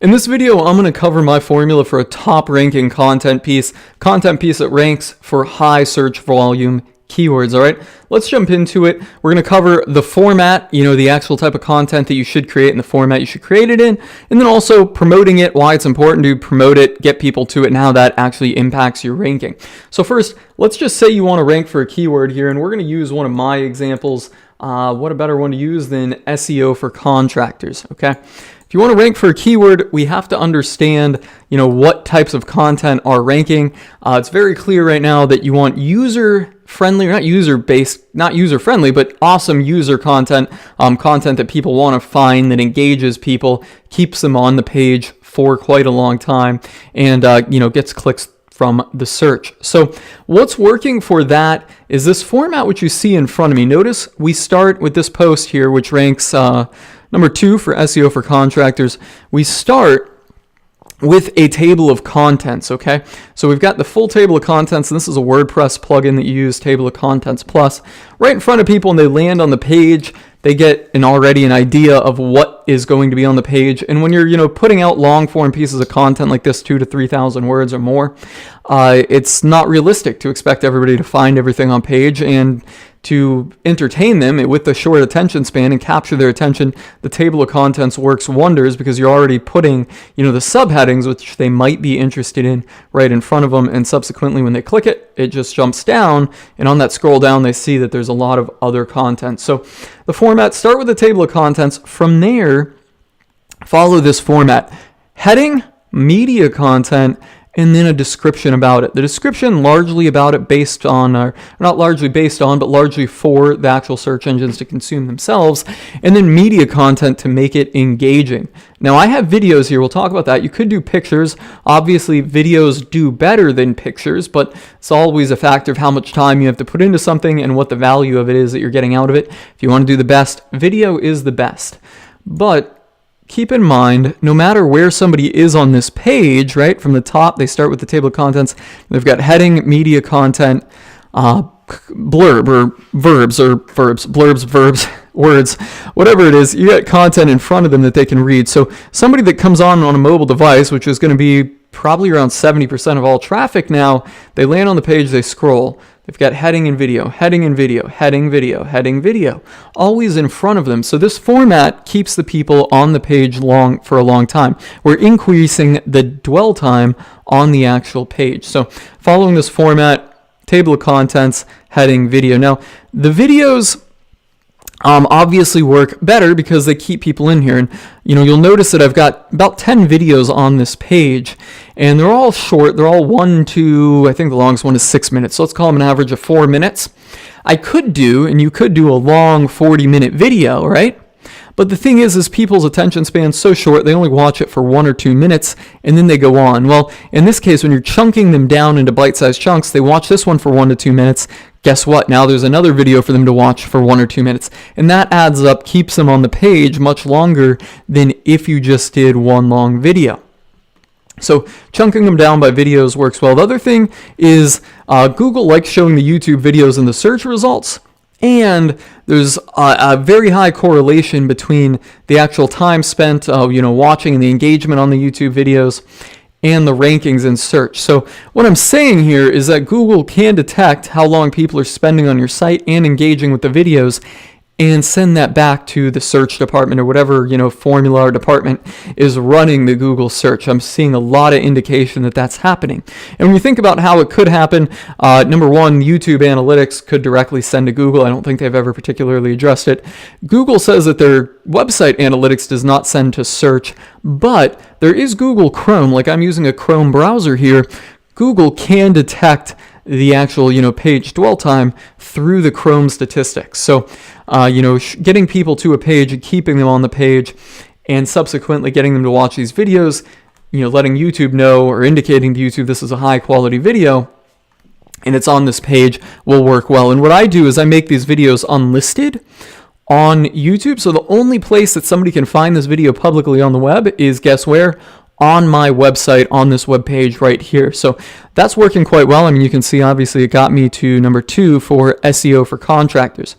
In this video, I'm going to cover my formula for a top ranking content piece that ranks for high search volume keywords. All right, let's jump into it. We're going to cover the format, the actual type of content that you should create and the format you should create it in, and then also promoting it, why it's important to promote it, get people to it, and how that actually impacts your ranking. So first, let's just say you want to rank for a keyword here, and we're going to use one of my examples. What a better one to use than SEO for contractors, okay? If you want to rank for a keyword, we have to understand, what types of content are ranking. It's very clear right now that you want user-friendly, not user-friendly, but awesome user content, content that people want to find, that engages people, keeps them on the page for quite a long time, and, gets clicks from the search. So what's working for that is this format which you see in front of me. Notice we start with this post here, which ranks number 2 for SEO for contractors. We start with a table of contents, okay? So we've got the full table of contents, and this is a WordPress plugin that you use, Table of Contents Plus, right in front of people, and they land on the page. They get already an idea of what is going to be on the page. And when you're, putting out long form pieces of content like this, 2,000 to 3,000 words or more, it's not realistic to expect everybody to find everything on page, and to entertain them with the short attention span and capture their attention, the table of contents works wonders because you're already putting, the subheadings which they might be interested in right in front of them, and subsequently when they click it, it just jumps down, and on that scroll down they see that there's a lot of other content. So the format, start with the table of contents. From there, follow this format: heading, media content, and then a description about it. The description largely about it based on, or not largely based on, but largely for the actual search engines to consume themselves, and then media content to make it engaging. Now I have videos here, we'll talk about that. You could do pictures. Obviously videos do better than pictures, but it's always a factor of how much time you have to put into something and what the value of it is that you're getting out of it. If you want to do the best, video is the best. But keep in mind, no matter where somebody is on this page, right, from the top, they start with the table of contents. They've got heading, media content, blurb or blurbs, verbs, words, whatever it is. You got content in front of them that they can read. So somebody that comes on a mobile device, which is going to be probably around 70% of all traffic now, they land on the page, they scroll. They've got heading and video, heading and video, heading video, heading video, always in front of them. So this format keeps the people on the page for a long time. We're increasing the dwell time on the actual page. So following this format, table of contents, heading, video. Now the videos obviously work better because they keep people in here. And you'll notice that I've got about 10 videos on this page, and they're all short. They're all 1 to, I think the longest one is 6 minutes. So let's call them an average of 4 minutes. I could do, and you could do, a long 40-minute video, right? But the thing is people's attention span's so short, they only watch it for 1 or 2 minutes, and then they go on. Well, in this case, when you're chunking them down into bite-sized chunks, they watch this one for 1 to 2 minutes. Guess what? Now there's another video for them to watch for 1 or 2 minutes. And that adds up, keeps them on the page much longer than if you just did one long video. So chunking them down by videos works well. The other thing is Google likes showing the YouTube videos in the search results. And there's a very high correlation between the actual time spent, watching and the engagement on the YouTube videos and the rankings in search. So what I'm saying here is that Google can detect how long people are spending on your site and engaging with the videos, and send that back to the search department or whatever, formula or department is running the Google search. I'm seeing a lot of indication that that's happening. And when you think about how it could happen, number one, YouTube Analytics could directly send to Google. I don't think they've ever particularly addressed it. Google says that their website analytics does not send to search, but there is Google Chrome. Like I'm using a Chrome browser here. Google can detect the actual, page dwell time through the Chrome statistics. So, getting people to a page and keeping them on the page, and subsequently getting them to watch these videos, letting YouTube know or indicating to YouTube this is a high quality video and it's on this page, will work well. And what I do is I make these videos unlisted on YouTube. So the only place that somebody can find this video publicly on the web is, guess where? on my website, on this web page right here. So that's working quite well. I mean, you can see obviously it got me to number 2 for SEO for contractors.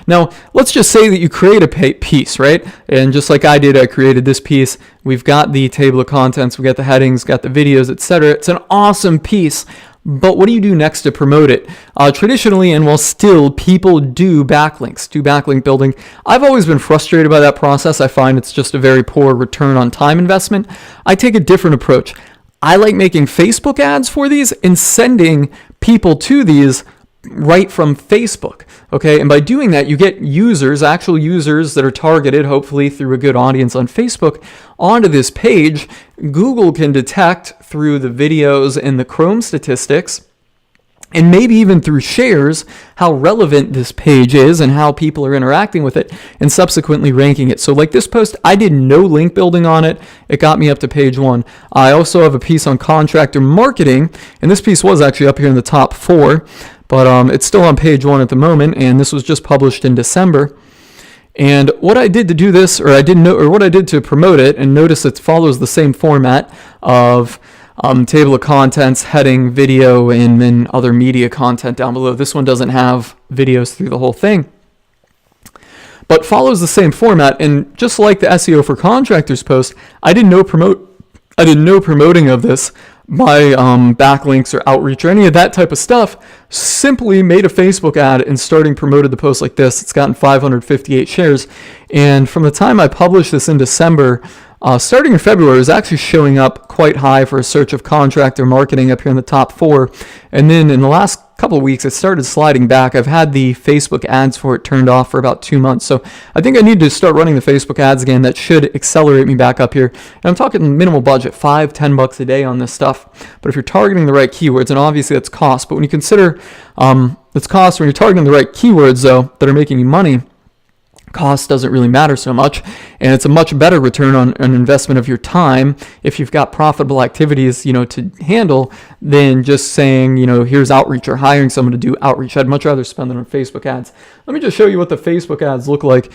Now, let's just say that you create a piece, right? And just like I did, I created this piece. We've got the table of contents, we got the headings, got the videos, etc. It's an awesome piece. But what do you do next to promote it? Traditionally, and while still, people do backlinks, do backlink building. I've always been frustrated by that process. I find it's just a very poor return on time investment. I take a different approach. I like making Facebook ads for these and sending people to these right from Facebook, okay? And by doing that, you get users, actual users that are targeted, hopefully through a good audience on Facebook, onto this page. Google can detect through the videos and the Chrome statistics, and maybe even through shares, how relevant this page is and how people are interacting with it, and subsequently ranking it. So like this post, I did no link building on it. It got me up to page 1. I also have a piece on contractor marketing, and this piece was actually up here in the top 4, but it's still on page 1 at the moment, and this was just published in December. And what I did to do this, or what I did to promote it, and notice it follows the same format of table of contents, heading, video, and then other media content down below. This one doesn't have videos through the whole thing, but follows the same format. And just like the SEO for contractors post, I did no promoting of this by backlinks or outreach or any of that type of stuff. Simply made a Facebook ad and promoted the post like this. It's gotten 558 shares. And from the time I published this in December, starting in February, it was actually showing up quite high for a search of contractor marketing up here in the top 4. And then in the last couple of weeks, it started sliding back. I've had the Facebook ads for it turned off for about 2 months. So I think I need to start running the Facebook ads again. That should accelerate me back up here. And I'm talking minimal budget, $5-10 a day on this stuff. But if you're targeting the right keywords, and obviously that's cost, but when you consider it's cost when you're targeting the right keywords, though, that are making you money, cost doesn't really matter so much, and it's a much better return on an investment of your time if you've got profitable activities, to handle, than just saying, here's outreach or hiring someone to do outreach. I'd much rather spend it on Facebook ads. Let me just show you what the Facebook ads look like.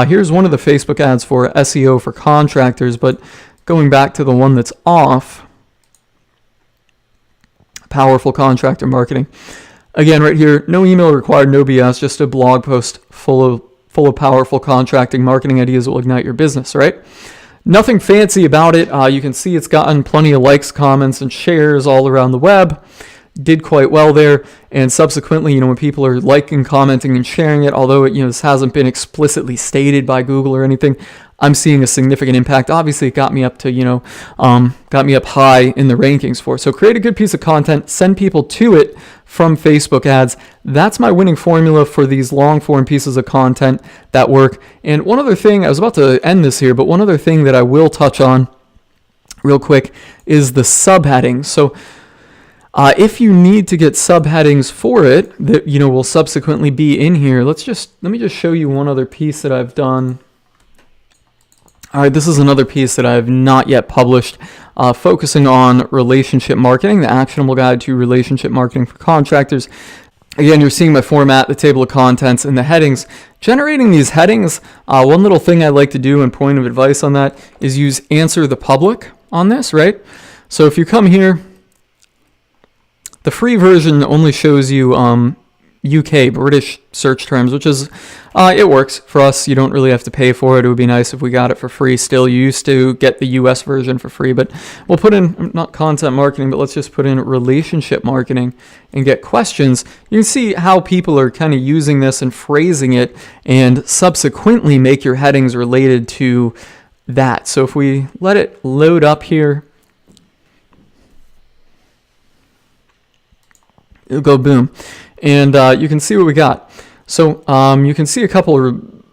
Here's one of the Facebook ads for SEO for contractors, but going back to the one that's off, powerful contractor marketing. Again, right here, no email required, no BS, just a blog post full of powerful contracting marketing ideas that will ignite your business, right? Nothing fancy about it. You can see it's gotten plenty of likes, comments, and shares all around the web. Did quite well there. And subsequently, when people are liking, commenting, and sharing it, although this hasn't been explicitly stated by Google or anything, I'm seeing a significant impact. Obviously, it got me up to, got me up high in the rankings for it. So create a good piece of content, send people to it from Facebook ads. That's my winning formula for these long form pieces of content that work. And one other thing, I was about to end this here, but one other thing that I will touch on real quick is the subheadings. So if you need to get subheadings for it that, will subsequently be in here, let me just show you one other piece that I've done. All right, this is another piece that I have not yet published, focusing on relationship marketing, the actionable guide to relationship marketing for contractors. Again, you're seeing my format, the table of contents, and the headings. Generating these headings, one little thing I like to do and point of advice on that is use answer the public on this, right? So if you come here, the free version only shows you UK, British search terms, which is, it works for us. You don't really have to pay for it. It would be nice if we got it for free still. You used to get the US version for free, but we'll put in, not content marketing, but let's just put in relationship marketing and get questions. You can see how people are kind of using this and phrasing it and subsequently make your headings related to that. So if we let it load up here, it'll go boom. And you can see what we got. So you can see a couple of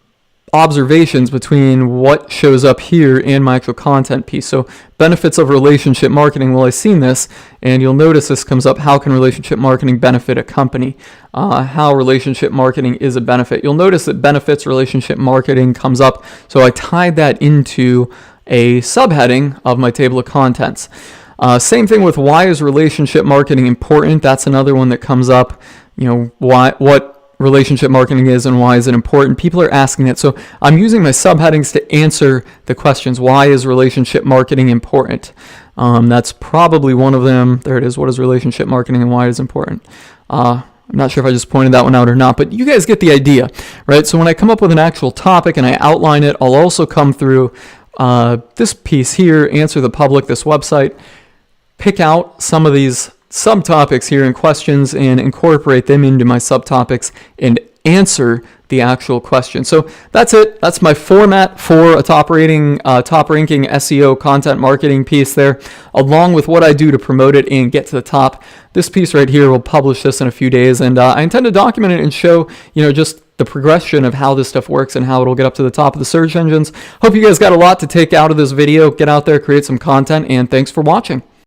observations between what shows up here and my actual content piece. So benefits of relationship marketing. Well, I've seen this, and you'll notice this comes up. How can relationship marketing benefit a company? How relationship marketing is a benefit. You'll notice that benefits relationship marketing comes up. So I tied that into a subheading of my table of contents. Same thing with why is relationship marketing important? That's another one that comes up. What relationship marketing is and why is it important. People are asking it. So I'm using my subheadings to answer the questions. Why is relationship marketing important? That's probably one of them. There it is. What is relationship marketing and why it is important? I'm not sure if I just pointed that one out or not, but you guys get the idea, right? So when I come up with an actual topic and I outline it, I'll also come through this piece here, answer the public, this website, pick out some of these subtopics here and questions and incorporate them into my subtopics and answer the actual question. So that's it. That's my format for a top ranking SEO content marketing piece there, along with what I do to promote it and get to the top. This piece right here, we'll publish this in a few days, and I intend to document it and show, just the progression of how this stuff works and how it'll get up to the top of the search engines. Hope you guys got a lot to take out of this video. Get out there, create some content, and thanks for watching.